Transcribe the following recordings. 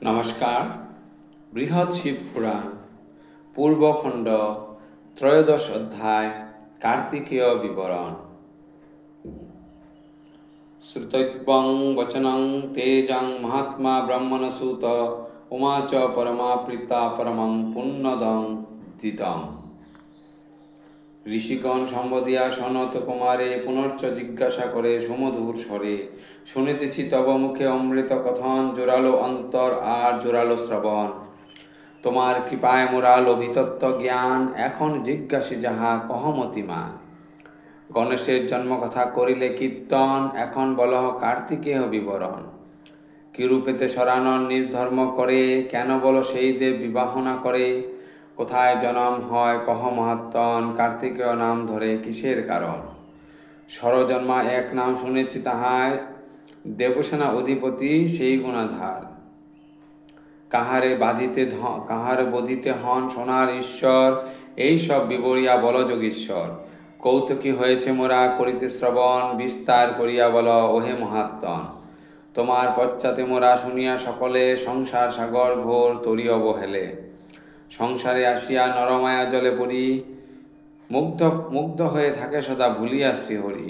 নমস্কার। বৃহৎ শিব পুরাণ পূর্বখণ্ড ত্রয়োদশ অধ্যায় কার্তিকেয় বিবরণ। শ্রুতৈবং বচনং তেজং মহাত্মা ব্রহ্মণসূত উমা চ পরমা প্রীতা পরমং পুণ্যদং দিতম। ঋষিগণ সম্বদিয়া সনত কুমারে পুনশ্চ জিজ্ঞাসা করে সুমধুর স্বরে, শুনিতেছি তব মুখে অমৃত কথন, জোরালো অন্তর আর জোরালো শ্রবণ। তোমার কৃপায় মোরা লোভিতত্ত্ব জ্ঞান, এখন জিজ্ঞাসী যাহা কহমতিমান। গণেশের জন্মকথা করিলে কীর্তন, এখন বলহ কার্তিকেয় বিবরণ। কিরূপেতে সরানন নিজ ধর্ম করে, কেন বলো সেই দেব বিবাহ না করে। কোথায় জনম হয় কহ মহাত্মন, কার্তিকেয় নাম ধরে কিসের কারণ। সরজন্মা এক নাম শুনেছি তাহায়, দেবসেনা অধিপতি সেই গুণাধার। কাহারে বধিতে হন সোনার ঈশ্বর, এই সব বিবরিয়া বল যোগীশ্বর। কৌতুকী হয়েছে মোরা করিতে শ্রবণ, বিস্তার করিয়া বল ওহে মহাত্মন। তোমার পশ্চাতে মোরা শুনিয়া সকলে, সংসার সাগর ঘোর তরি অবহেলে। সংসারে আসিয়া নরমায়া জলে পড়ি, মুগ্ধ হয়ে থাকে সদা ভুলিয়া শ্রীহরি।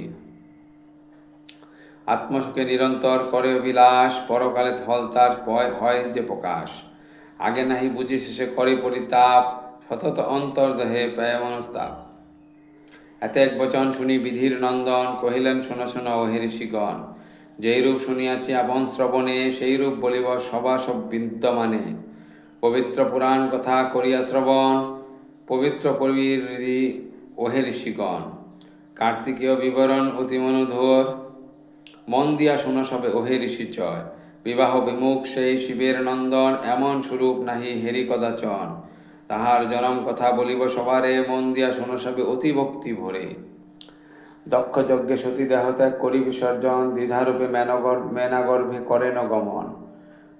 আত্মসুখে নিরন্তর করে অভিলাষ, পরকালে ফল তার হয় যে প্রকাশ। আগে নাহি বুঝি শেষে করে পরিতাপ, সতত অন্তর্দেহে পায় মনস্তাপ। এত এক বচন শুনি বিধির নন্দন, কহিলেন শোনো শোনো ওহে ঋষিগণ। যেই রূপ শুনিয়াছি আপন শ্রবণে, সেই রূপ বলিব সভা সব বিদ্যমানে। পবিত্র পুরাণ কথা করিয়া শ্রবণ, পবিত্র কবির ওহে ঋষিগণ। কার্তিকেয় বিবরণ অতি মনোধর, মন দিয়া শোনো সবে ওহে ঋষিচয়। বিবাহ বিমুখ সেই শিবের নন্দন, এমন স্বরূপ নাহি হেরি কদাচন। তাহার জনম কথা বলিব সবারে, মন দিয়া শোনো সবে অতি ভক্তি ভরে। দক্ষ যজ্ঞে সতী দেহত্যাগ করি বিসর্জন, দ্বিধারূপে মেনাগর্ভে করেন গমন।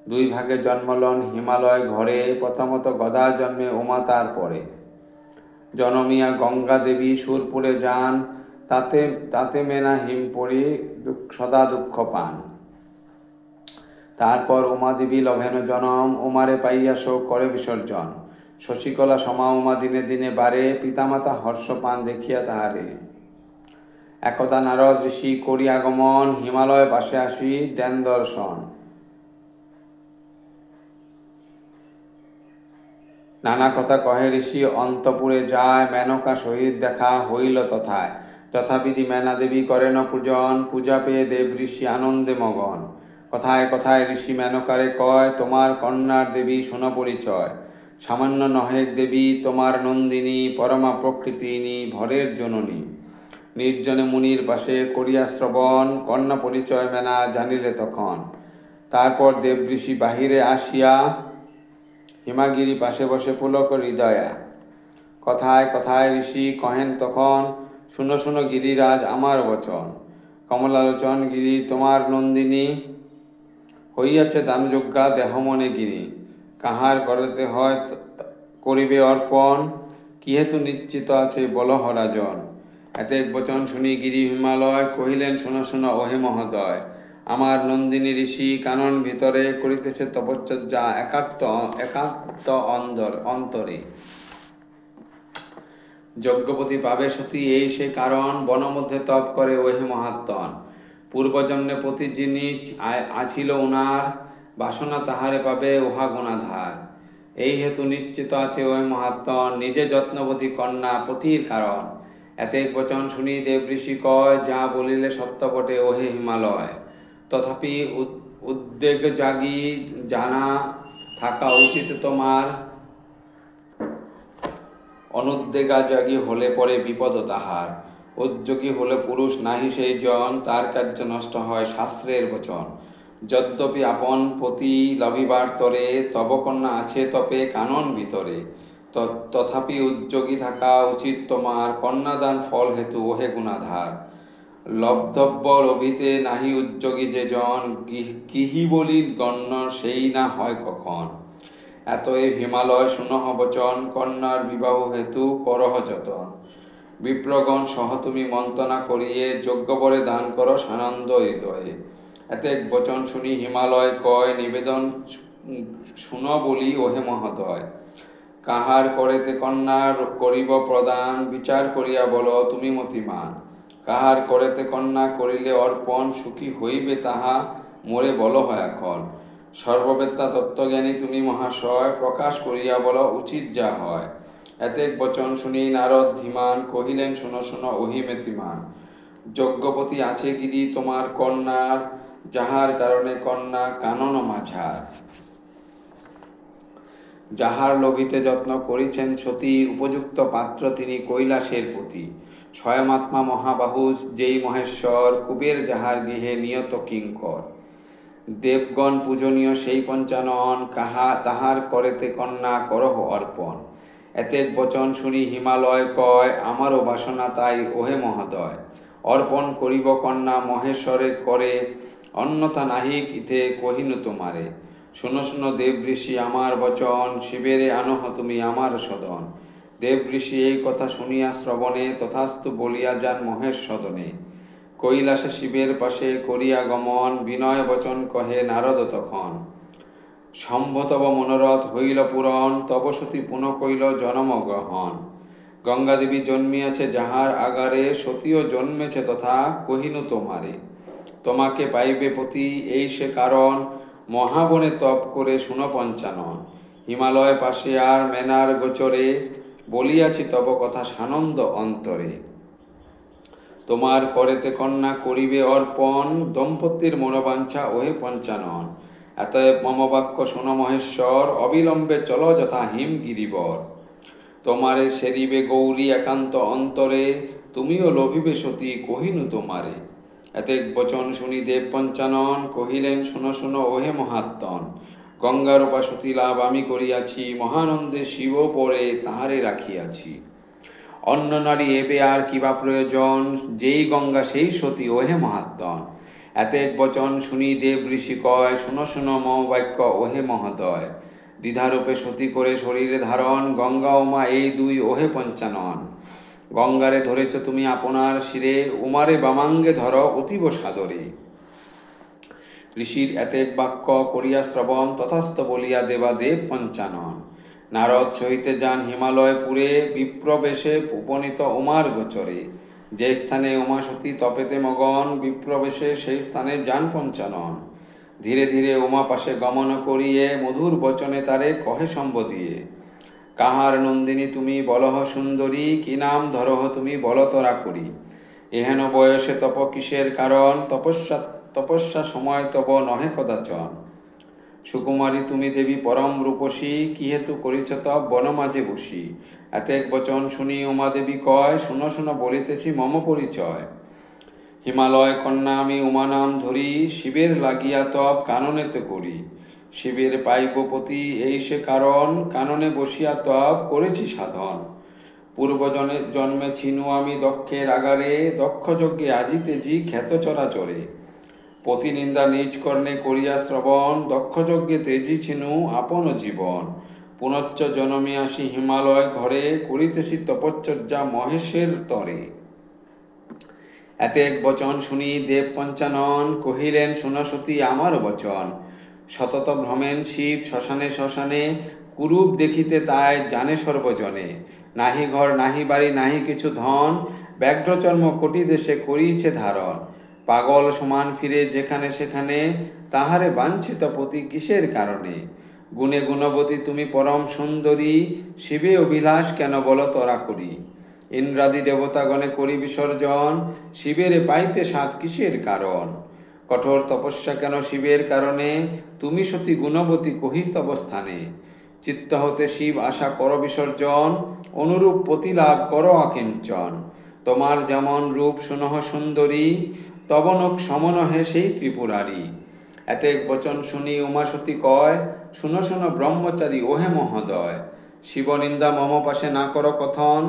দুই ভাগে জন্মলন হিমালয় ঘরে, প্রথমত গদা জন্মে উমা তার পরে। জনমিয়া গঙ্গা দেবী সুরপুরে যান, তাতে মেনা হিম পড়ি সদা দুঃখ পান। তারপর উমা দেবী লভেন জনম, উমারে পাইয়া শোক করে বিসর্জন। শশীকলা সমা উমা দিনে দিনে বাড়ে, পিতামাতা হর্ষ পান দেখিয়া তাহারে। একদা নারদ ঋষি করি আগমন, হিমালয় পাশে আসি দেন দর্শন। নানা কথা কহে ঋষি অন্তপুরে যায়, মেনকা সহিত দেখা হইল তথায়। যথাবিধি মেনা দেবী করেন পূজন, পূজা পেয়ে দেব ঋষি আনন্দে মগন। কথায় কথায় ঋষি মেনকারে কয়, তোমার কন্যার দেবী শোনো পরিচয়। সামান্য নহে দেবী তোমার নন্দিনী, পরমা প্রকৃতিনী ভরের জননী। নির্জনে মুনির পাশে করিয়া শ্রবণ, কন্যা পরিচয় মেনা জানিলে তখন। তারপর দেব ঋষি বাহিরে আসিয়া, হিমাগিরি পাশে বসে পুলক হৃদয়া। কথায় কথায় ঋষি কহেন তখন, শুনো শুনো গিরিরাজ আমার বচন। কমলালোচন গিরি তোমার নন্দিনী, হইয়াছে দানযজ্ঞা দেহ মনে গিরি। কাহার করতে হয় করিবে অর্পণ, কি হেতু নিশ্চিত আছে বলহ রাজন। এত এক বচন শুনি গিরি হিমালয়, কহিলেন শোনো শোনো ওহে মহোদয়। আমার নন্দিনী ঋষি কানন ভিতরে, করিতেছে তপশ্চর্যা একান্ত অন্তরে। যজ্ঞপতি পাবে সতী এই সে কারণ, বনমধ্যে তপ করে ওহে মহাত্মন। পূর্বজন্মে পতি যিনি আছিল উনার, বাসনা তাহারে পাবে উহা গুণাধার। এই হেতু নিশ্চিত আছে ওহে মহাত্মন, নিজে যত্নবতী কন্যা পতির কারণ। এত এক বচন শুনি দেব ঋষি কয়, যা বলিলে সত্য বটে ওহে হিমালয়। তথাপি উদ্বেগ জাগি জানা থাকা উচিত তোমার, অনুদ্বেগা জাগি হলে পরে বিপদ তাহার। উদ্যোগী হলে পুরুষ নাহি সেই জন, তার কার্য নষ্ট হয় শাস্ত্রের বচন। যদ্যপি আপন পতি লভিবার তরে, তব কন্যা আছে তপে কানন ভিতরে। তথাপি উদ্যোগী থাকা উচিত তোমার, কন্যাদান ফল হেতু ওহে গুণাধার। লব্ধব্য লভিতে নাহি উদ্যোগী যে জন, কিহি বলি গণ্য সেই না হয় কখন। এতএব হিমালয় শুনহ বচন, কন্যার বিবাহ হেতু করহ যতন। বিপ্রগণ সহ তুমি মন্ত্রণা করিয়ে, যজ্ঞবরে দান করো সানন্দ হৃদয়ে। এত এক বচন শুনি হিমালয় কয়, নিবেদন শুন বলি ওহে মহোদয়। কাহার করেতে কন্যার করিব প্রদান, বিচার করিয়া বলো তুমি মতিমান। কাহার করেতে কন্যা করিলে অর্পণ, সুখী হইবে তাহা মোরে বলো হয় এখন। সর্ববেত্তা তত্ত্বজ্ঞানী তুমি মহাশয়, প্রকাশ করিয়া বলো উচিত যা হয়। এতেক বচন শুনি নারদ ধীমান, কহিলেন শুনো শুনো ওহি মেতিমান। যজ্ঞপতি আছে গিরি তোমার কন্যার, যাহার কারণে কন্যা কানন মাঝার। যাহার লোভিতে যত্ন করিছেন সতী, উপযুক্ত পাত্র তিনি কৈলাসের পতি। স্বয়মাত্মা মহাবাহু যেই মহেশ্বর, কুবের যাহার গৃহে নিয়ত কিঙ্কর। দেবগণ পূজনীয় সেই পঞ্চানন, তাহার করেতে কন্যা করহ অর্পণ। এতেক বচন শুনি হিমালয় কয়, আমারও বাসনা তাই ওহে মহোদয়। অর্পণ করিব কন্যা মহেশ্বরে করে, অন্যথা নাহিক ইতে কহিনু তোমারে। শুনো শুনো দেব ঋষি আমার বচন, শিবেরে আনহ তুমি আমার সদন। দেব ঋষি এই কথা শুনিয়া শ্রবণে, তথাস্তু বলিয়া যান মহেশ সদনে। কৈলাসে শিবের পাশে করিয়া গমন, বিনয় বচন কহে নারদ তখন। সম্ভতব মনোরথ হইল পূরণ, তব সতী পুনঃ কইল জনম গ্রহণ। গঙ্গাদেবী জন্মিয়াছে যাহার আগারে, সতীও জন্মেছে তথা কহিনু তোমারে। তোমাকে পাইবে পতি এই সে কারণ, মহাবনে তপ করে শুনো পঞ্চানন। হিমালয় পাশে আর মেনার গোচরে, বলিয়াছি তব কথা সানন্দ অন্তরে। তোমার করেতে কন্যা করিবে অর্পণ, দম্পতির মনোবাঞ্ছা ওহে পঞ্চানন। এতএব মম বাক্য শোনো মহেশ্বর, অবিলম্বে চলো যথা হিমগিরিবর। তোমারে সেরিবে গৌরী একান্ত অন্তরে, তুমিও লোভিবে সতী কহিনু তোমারে। এতেক বচন শুনি দেব পঞ্চানন, কহিলেন শুনো শুনো ওহে মহাত্মন। গঙ্গারূপা সতী লাভ আমি করিয়াছি, মহানন্দে শিব পরে তাহারে রাখিয়াছি। অন্য নারী এবে আর কিবা প্রয়োজন, যেই গঙ্গা সেই সতী ওহে মহাত্মন। এতেক বচন শুনি দেব ঋষি কয়, শুনো শুনো মম বাক্য ওহে মহোদয়। দ্বিধারূপে সতী করে শরীরে ধারণ, গঙ্গা উমা এই দুই ওহে পঞ্চানন। গঙ্গারে ধরেছ তুমি আপনার শিরে, উমারে বামাঙ্গে ধর অতীব সাদরে। ঋষির এতেক বাক্য করিয়া শ্রবণ, তথাস্থ বলিয়া দেবা দেব পঞ্চানন। নারদ সহিতে যান হিমালয় পুরে, বিপ্রবেশে উপনীত উমার গোচরে। যে স্থানে উমা সতী তপেতে মগন, বিপ্রবেশে সেই স্থানে যান পঞ্চানন। ধীরে ধীরে উমা পাশে গমন করিয়ে, মধুর বচনে তারে কহে সম্বোধিয়ে। কাহার নন্দিনী তুমি বলহ সুন্দরী, কি নাম ধরহ তুমি বলতরা করি। এহেন বয়সে তপ কিসের কারণ, তপস্যা সময় তব নহে কদাচন। সুকুমারী তুমি দেবী পরম রূপসী, কি হেতু করিছ তব বন মাঝে বসি। এতেক বচন শুনি উমা দেবী কয়, শুনো শুনো বলিতেছি মম পরিচয়। হিমালয় কন্যা আমি উমা নাম ধরি, শিবের লাগিয়া তব কাননেতে করি। শিবের পাইব পতি এই সে কারণ, কাননে বসিয়া তব করেছি সাধন। জন্মে ছিনু আমি দক্ষের আগারে, দক্ষ যজ্ঞে আজি তেজি খ্যাত চরাচরে। পতি নিন্দা নিজ কর্ণে করিয়া শ্রবণ, দক্ষ যজ্ঞে তেজি ছিনু আপন জীবন। পুনশ্চ জনমে আসি হিমালয় ঘরে, করিতেছি তপশ্চর্যা মহেশের তরে। এতেক বচন শুনি দেব পঞ্চানন, কহিলেন শুনো সতী আমার বচন। সতত ভ্রমেন শিব শ্মশানে শ্মশানে, কুরূপ দেখিতে তাই জানে সর্বজনে। নাহি ঘর নাহি বাড়ি নাহি কিছু ধন, ব্যাঘ্রচর্ম কোটি দেশে করিছে ধারণ। পাগল সমান ফিরে যেখানে সেখানে, তাহারে বাঞ্ছিত পতি কিসের কারণে। গুণে গুণবতী তুমি পরম সুন্দরী, শিবে অভিলাষ কেন বল তরা করি। ইন্দ্রাদি দেবতাগণে করি বিসর্জন, শিবের পাইতে সাত কিসের কারণ। কঠোর তপস্যা কেন শিবের কারণে, তুমি সতী গুণবতী কহিস্তব স্থানে। চিত্ত হতে শিব আশা কর বিসর্জন, অনুরূপ পতি লাভ কর আকিঞ্চন। তোমার যেমন রূপ সুনহ সুন্দরী, তবনক সমনহে সেই ত্রিপুরারি। এতেক বচন শুনি উমা সতী কয়, শুনো শুনো ব্রহ্মচারী ওহে মহোদয়। শিবনিন্দা মম পাশে না কর কথন,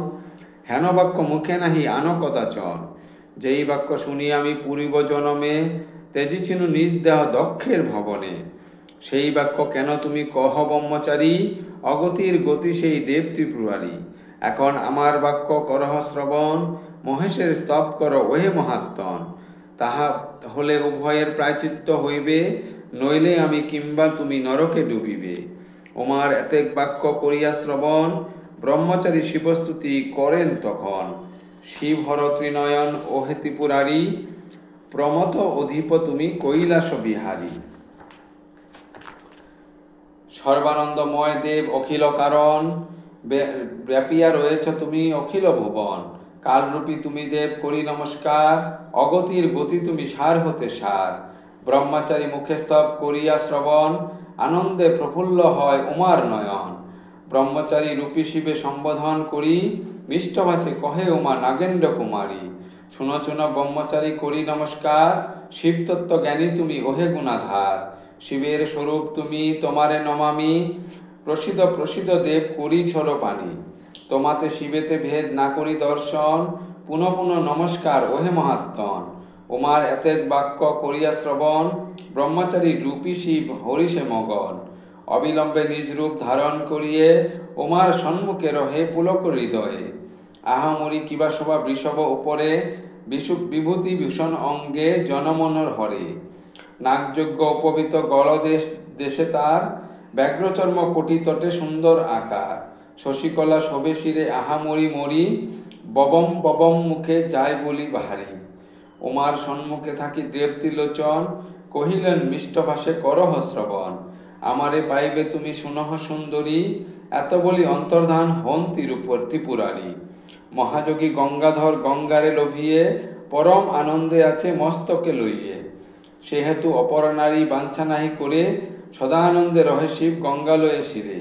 হেন বাক্য মুখে নাহি আন কদাচন। যেই বাক্য শুনি আমি পূর্ব জনমে, তেজিছিনু নিজ দেহ দক্ষের ভবনে। সেই বাক্য কেন তুমি কহ ব্রহ্মচারী, অগতির গতি সেই দেব ত্রিপুরারি। এখন আমার বাক্য করহ শ্রবণ, মহেশের স্তব কর ওহে মহাত্মন। তাহা হলে উভয়ের প্রায়চিত্ত হইবে, নইলে আমি কিংবা তুমি নরকে ডুবিবে। উমার এতেক বাক্য করিয়া শ্রবণ ব্রহ্মচারী শিবস্তুতি করেন তখন। শিব হর ত্রিনয়ন ওহে ত্রিপুরারি, প্রমথ অধিপ তুমি কৈলাস বিহারী। সর্বানন্দময় দেব অখিল কারণ, ব্যাপিয়া রয়েছ তুমি অখিল ভুবন। কালরূপী তুমি দেব করি নমস্কার, অগতির গতি তুমি সার হতে সার। ব্রহ্মচারী মুখে স্তব করিয়া শ্রবণ, আনন্দে প্রফুল্ল হয় উমার নয়ন। ব্রহ্মচারী রূপী শিবে সম্বোধন করি, মিষ্টভাষে কহে উমা নাগেন্দ্র কুমারী। শুনো শুনো ব্রহ্মচারী করি নমস্কার, শিবতত্ত্ব জ্ঞানী তুমি ওহে গুণাধার। শিবের স্বরূপ তুমি তোমারে নমামি, প্রসিদ্ধ প্রসিদ্ধ দেব করি ছড় পানি। তোমাতে শিবেতে ভেদ না করি দর্শন, পুনঃ পুনঃ নমস্কার ওহে মহাত্মন। উমার এতেক বাক্য করিয়া শ্রবণ, ব্রহ্মচারী রূপী শিব হরিষে মগন। অবিলম্বে নিজ রূপ ধারণ করিয়ে, উমার সম্মুখে রহে পুলক হৃদয়ে। আহামরি কিবা শোভা বৃষভ উপরে, বিভূতি ভূষণ অঙ্গে জনমনর হরে। নাগযজ্ঞ উপবিত গলদেশ দেশে তার, ব্যাঘ্রচর্ম কোটি তটে সুন্দর আকার। শশীকলা শোভে শিরে আহামরি মরি, ববম ববম মুখে যায় বলি বাহারি। উমার সম্মুখে থাকি দেবতী লোচন, কহিলেন মিষ্টভাষে করহ শ্রবণ। আমারে পাইবে তুমি সুনহ সুন্দরী, এত বলি অন্তর্ধান হন ত্রিপুরারি। মহাযোগী গঙ্গাধর গঙ্গারে লোভিয়ে, পরম আনন্দে আছে মস্তকে লইয়ে। সেহেতু অপর নারী বাঞ্ছা নাহি করে, সদানন্দে রহে শিব গঙ্গালয়ে শিরে।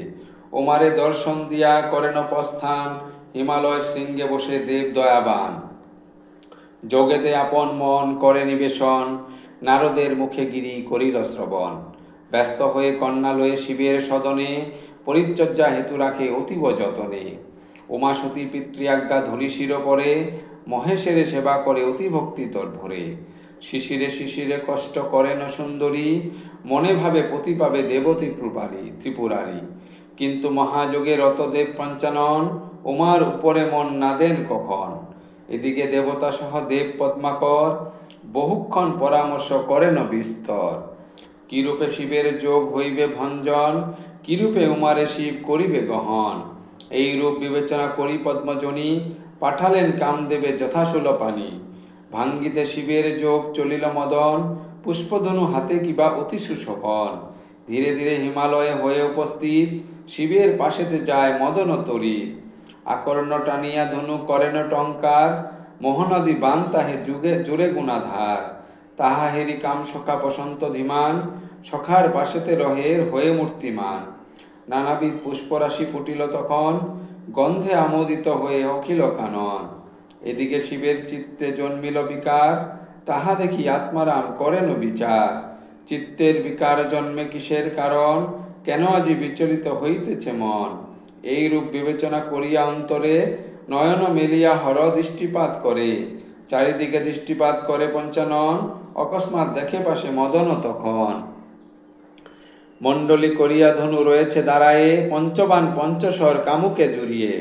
উমারে দর্শন দিয়া করেন প্রস্থান, হিমালয় শৃঙ্গে বসে দেব দয়াবান। যোগেতে আপন মন করে নিবেশন, নারদের মুখে গিরি করিল শ্রবণ। ব্যস্ত হয়ে কন্যা লয়ে শিবের সদনে, পরিচর্যা হেতু রাখে অতীব যতনে। উমা সতী পিতৃআজ্ঞা ধরি শিরোপরে, মহেশের সেবা করে অতি ভক্তি তৎভরে। শিশিরে শিশিরে কষ্ট করেন সুন্দরী, মনে ভাবে পতি পাবে দেবতী ত্রিপুরারি। কিন্তু মহাযোগে রতদেব পঞ্চানন, উমার উপরে মন না দেন কখন। এদিকে দেবতা সহ দেব পদ্মাকর, বহুক্ষণ পরামর্শ করেন বিস্তর। কিরূপে শিবের যোগ হইবে ভঞ্জন, কিরূপে উমারে শিব করিবে গহন। এই রূপ বিবেচনা করি পদ্মজনী, পাঠালেন কামদেবে যথাশূল পানি। ভাঙ্গিতে শিবের যোগ চলিল মদন, পুষ্পধনু হাতে কিবা অতি সুশোভন। ধীরে ধীরে হিমালয়ে হয়ে উপস্থিত, শিবের পাশেতে যায় মদন তরী। আকর্ণ টানিয়া ধনু করেন টঙ্কার, মোহনাদি বান তাহে জুড়ে গুণাধার। তাহা হেরি কাম সখা বসন্ত ধীমান, সখার পাশেতে রহের হয়ে মূর্তিমান। নানাবিধ পুষ্পরাশি ফুটিল তখন, গন্ধে আমোদিত হয়ে অখিল কানন। এদিকে শিবের চিত্তে জন্মিল বিকার, তাহা দেখি আত্মারাম করেন বিচার। চিত্তের বিকার জন্মে কিসের কারণ, কেন আজি বিচলিত হইতেছে মন। এই রূপ বিবেচনা করিয়া অন্তরে, নয়ন মেলিয়া হর দৃষ্টিপাত করে। চারিদিকে দৃষ্টিপাত করে পঞ্চানন, অকস্মাৎ দেখে পাশে মদন তখন। মণ্ডলী করিয়া ধনু রয়েছে দাঁড়ায়ে, পঞ্চবান পঞ্চস্বর কামুকে জুড়িয়ে।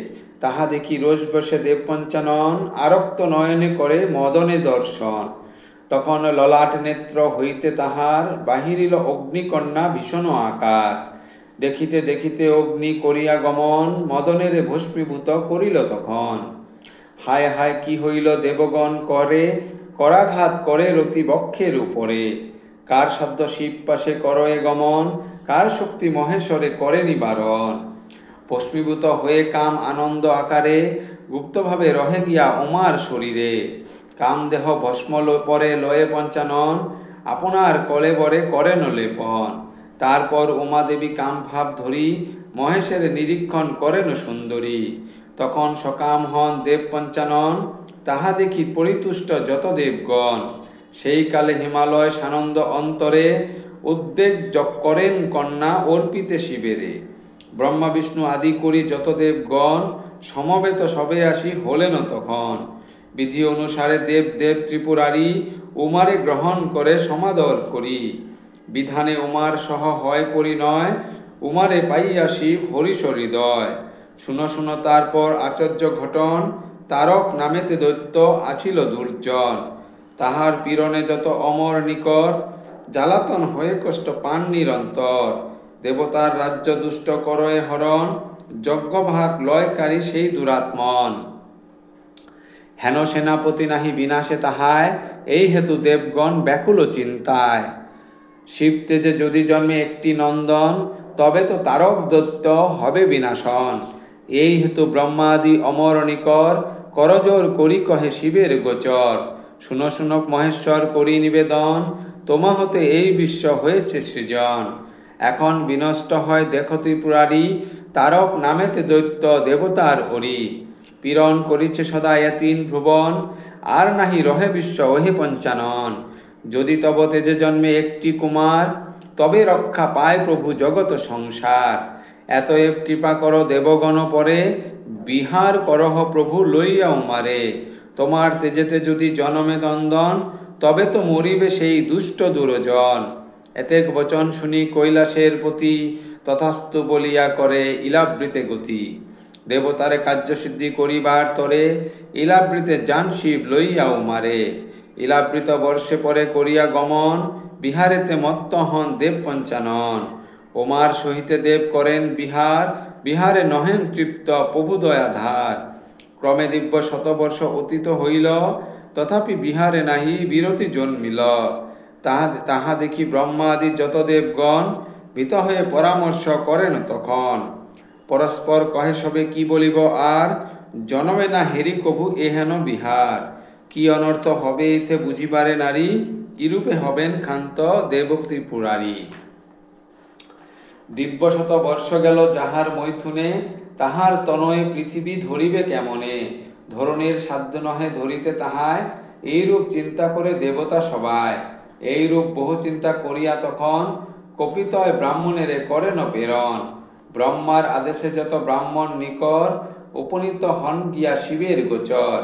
তাহা দেখি রোষ বসে দেব পঞ্চানন, আরক্ত নয়নে করে মদনে দর্শন। তখন ললাট নেত্র হইতে তাহার, বাহিরিল অগ্নিকন্যা ভীষণ আকার। দেখিতে দেখিতে অগ্নি করিয়া গমন, মদনের ভস্মীভূত করিল তখন। হায় হায় কি হইল দেবগণ করে, করাঘাত করে রতি বক্ষের উপরে। কার শব্দ শিব পাশে করয়ে গমন, কার শক্তি মহেশ্বরে করে নিবারণ। ভস্মীভূত হয়ে কাম আনন্দ আকারে, গুপ্তভাবে রহে গিয়া উমার শরীরে। কামদেহ ভস্ম পরে লয়ে পঞ্চানন, আপনার কলেবরে করেন লেপন। তারপর উমাদেবী কামভাব ধরি, মহেশের নিরীক্ষণ করেন সুন্দরী। তখন সকাম হন দেব পঞ্চানন, তাহা দেখি পরিতুষ্ট যত দেবগণ। সেই কালে হিমালয় সানন্দ অন্তরে, উদ্বেগ করেন কন্যা অর্পিতে শিবেরে। ব্রহ্মা বিষ্ণু আদি করি যত দেবগণ, সমবেত সবে আসি হলেন তখন। বিধি অনুসারে দেব দেব ত্রিপুরারি, উমারে গ্রহণ করে সমাদর করি। বিধানে উমার সহ হয় পরিণয়, উমারে পাইয়া শিব হরিষ হৃদয়। শুনো শুনো তারপর আশ্চর্য ঘটন, তারক নামেতে দৈত্য আছিল দুর্জন। তাহার পীড়নে যত অমর নিকট, জ্বালাতন হয়ে কষ্ট পান নিরন্তর। দেবতার রাজ্য দুষ্ট করয়ে হরণ, যজ্ঞভাগ লয়কারী সেই দুরাত্মন। হেন সেনাপতি নাহি বিনাশে তাহায়, এই হেতু দেবগণ ব্যাকুল চিন্তায়। শিব তেজে যদি জন্মে একটি নন্দন, তবে তো তারক দৈত্য হবে বিনাশন। এই হেতু ব্রহ্মাদি অমর নিকর, করজোর করি কহে শিবের গোচর। শুনো শুনক মহেশ্বর করি নিবেদন, তোমা হতে এই বিশ্ব হয়েছে সৃজন। এখন বিনষ্ট হয় দেখো ত্রিপুরারি, তারক নামেতে দৈত্য দেবতার অরি। পীড়ন করিছে সদা তিন ভুবন, আর নাহি রহে বিশ্ব ওহে পঞ্চানন। যদি তব তেজে জন্মে একটি কুমার, তবে রক্ষা পায় প্রভু জগত সংসার। এতএব কৃপা করো দেবগণ পরে, বিহার করহ প্রভু লইয়া উমারে। তোমার তেজেতে যদি জনমে দন্দন, তবে তো মরিবে সেই দুষ্ট দুরজন। এতেক বচন শুনি কৈলাসের পতি, তথাস্তু বলিয়া করে ইলাবৃতে গতি। দেবতারে কার্যসিদ্ধি করিবার তরে, ইলাবৃতে যান শিব লইয়া উমারে। ইলাবৃত বর্ষে পরে করিয়া গমন, বিহারেতে মত্ত হন দেব পঞ্চানন। ওমার সহিতে দেব করেন বিহার, বিহারে নহেন তৃপ্ত প্রভু দয়াধার। ক্রমে দিব্য শতবর্ষ অতীত হইল, তথাপি বিহারে নাহি বিরতি জন্মিল। তাহা দেখি ব্রহ্মাদি যত দেবগণ, ভীত হয়ে পরামর্শ করেন তখন। পরস্পর কহে সবে কি বলিব আর, জনমে না হেরি কভু এহেন বিহার। কি অনর্থ হবে ইথে বুঝিবারে নারী, কিরূপে হবেন ক্ষান্ত দেব ত্রিপুরারি। দিব্য শত বর্ষ গেল যাহার মৈথুনে, তাহার তনয়ে পৃথিবী ধরিবে কেমনে। ধরণীর সাধ্য নহে ধরিতে তাহায়, এইরূপ চিন্তা করে দেবতা সবাই। এইরূপ বহু চিন্তা করিয়া তখন, কপিতয় ব্রাহ্মণেরে করেন প্রেরণ। ব্রহ্মার আদেশে যত ব্রাহ্মণ নিকর, উপনীত হন গিয়া শিবের গোচর।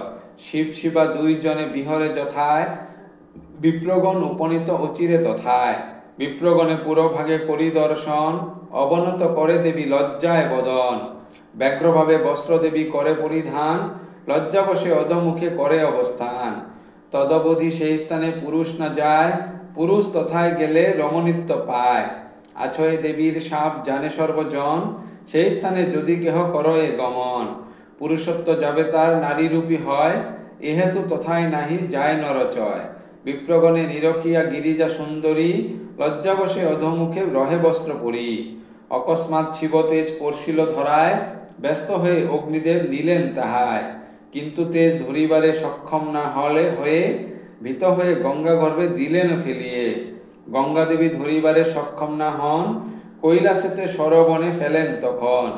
শিব শিবা দুইজনে বিহরে যথায়, বিপ্রগণ উপনীত অচিরে তথায়। বিপ্রগণে পুরোভাগে করি দর্শন, অবনত করে দেবী লজ্জায় বদন। ব্যগ্রভাবে বস্ত্র দেবী করে পরিধান, লজ্জাবশে অধমুখে করে অবস্থান। তদবধি সেই স্থানে পুরুষ না যায়, পুরুষ তথায় গেলে রমণীত্ব পায়। আছয় দেবীর সাপ জানে সর্বজন, সেই স্থানে যদি কেহ করয়ে গমন। পুরুষত্ব যাবে তার নারীরূপী হয়, এহেতু তথায় নাহি যায় নরচয়। বিপ্রগণে নিরখিয়া গিরিজা সুন্দরী, লজ্জাবশে অধমুখে রহে বস্ত্র পরি। অকস্মাৎ শিবতেজ পড়ছিল ধরায়, ব্যস্ত হয়ে অগ্নিদেব নিলেন তাহায়। কিন্তু তেজ ধরিবারে সক্ষম না হয়ে, ভীত হয়ে গঙ্গা গর্ভে দিলেন ফেলিয়ে। গঙ্গা দেবী ধরিবারে সক্ষম না হন, কৈলাসেতে সরবনে ফেলেন তখন।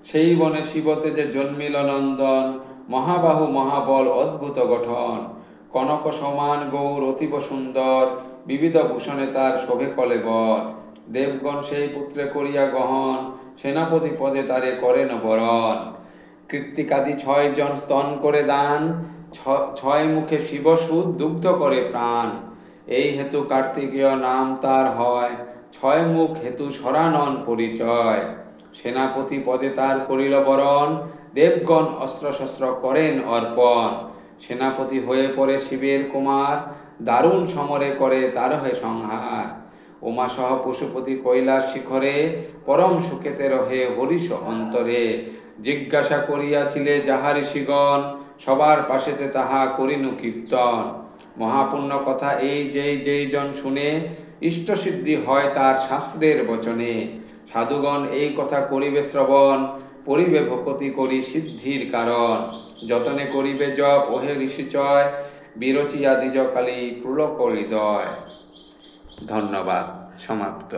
সেই বনে শিবতেজে জন্মিল নন্দন, মহাবাহু মহাবল অদ্ভুত গঠন। কনক সমান গৌর অতীব সুন্দর, বিবিধ ভূষণে তার শোভে কলেবর। দেবগণ সেই পুত্রে করিয়া গহন, সেনাপতি পদে তারে করেন বরণ। কৃত্তিকাদি 6 জন স্তন করে দান, 6 মুখে শিবসুদ দুগ্ধ করে প্রাণ। এই হেতু কার্তিকেয় নাম তার হয়, 6 মুখ হেতু সরানন পরিচয়। সেনাপতি পদে তার করিল বরণ, দেবগণ অস্ত্র শস্ত্র করেন অর্পণ। সেনাপতি হয়ে পড়ে শিবের কুমার, দারুণ সমরে করে তার হয়ে সংহার। উমাসহ পশুপতি কৈলাস শিখরে, পরম সুখেতে রহে হরিষ অন্তরে। জিজ্ঞাসা করিয়াছিলে যাহা ঋষিগণ, সবার পাশেতে তাহা করিনু কীর্তন। মহাপুণ্য কথা এই যেই জন শুনে, ইষ্টসিদ্ধি হয় তার শাস্ত্রের বচনে। সাধুগণ এই কথা করিবে শ্রবণ, পরিবে ভকতি করি সিদ্ধির কারণ। যতনে করিবে জপ ওহে ঋষিচয়, বিরচিয়া দ্বিজকালী পুলক হৃদয়। ধন্যবাদ। সমাপ্ত।